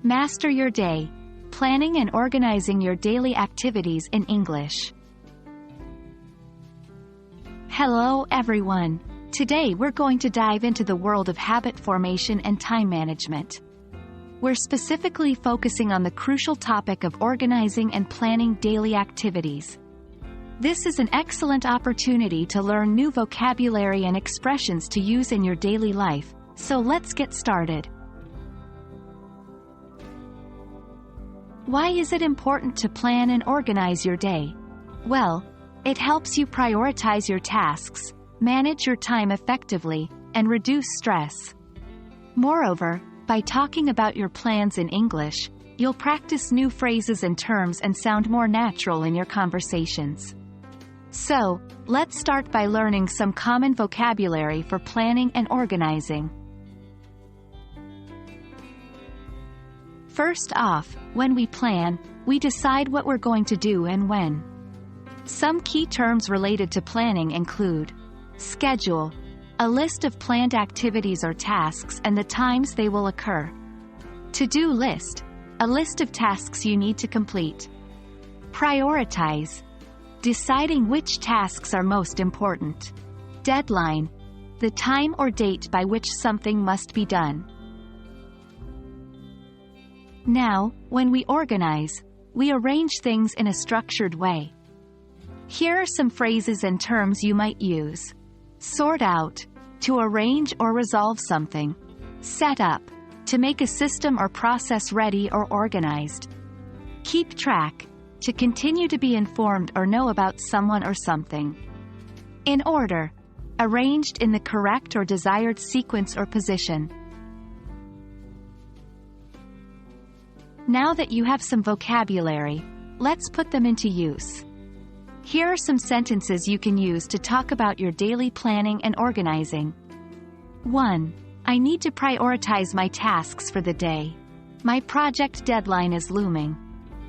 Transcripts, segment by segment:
Master your day. Planning and organizing your daily activities in English. Hello everyone. Today we're going to dive into the world of habit formation and time management. We're specifically focusing on the crucial topic of organizing and planning daily activities. This is an excellent opportunity to learn new vocabulary and expressions to use in your daily life, so let's get started. Why is it important to plan and organize your day? Well, it helps you prioritize your tasks, manage your time effectively, and reduce stress. Moreover, by talking about your plans in English, you'll practice new phrases and terms and sound more natural in your conversations. So, let's start by learning some common vocabulary for planning and organizing. First off, when we plan, we decide what we're going to do and when. Some key terms related to planning include schedule, a list of planned activities or tasks and the times they will occur. To-do list, a list of tasks you need to complete. Prioritize, deciding which tasks are most important. Deadline, the time or date by which something must be done. Now, when we organize, we arrange things in a structured way. Here are some phrases and terms you might use. Sort out, to arrange or resolve something. Set up, to make a system or process ready or organized. Keep track, to continue to be informed or know about someone or something. In order, arranged in the correct or desired sequence or position. Now that you have some vocabulary, let's put them into use. Here are some sentences you can use to talk about your daily planning and organizing. 1. I need to prioritize my tasks for the day. My project deadline is looming.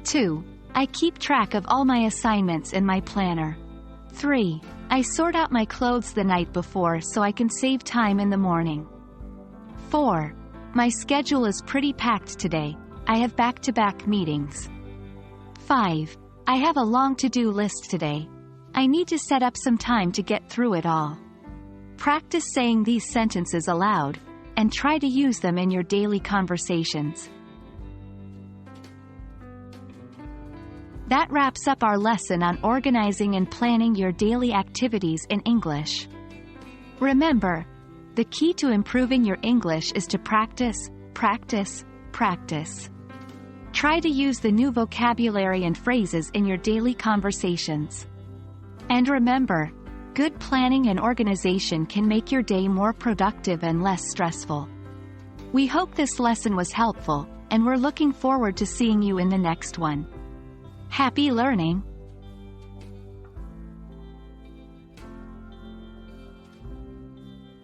2. I keep track of all my assignments in my planner. 3. I sort out my clothes the night before so I can save time in the morning. 4. My schedule is pretty packed today. I have back-to-back meetings. 5. I have a long to-do list today. I need to set up some time to get through it all. Practice saying these sentences aloud, and try to use them in your daily conversations. That wraps up our lesson on organizing and planning your daily activities in English. Remember, the key to improving your English is to practice, practice, practice. Try to use the new vocabulary and phrases in your daily conversations. And remember, good planning and organization can make your day more productive and less stressful. We hope this lesson was helpful, and we're looking forward to seeing you in the next one. Happy learning!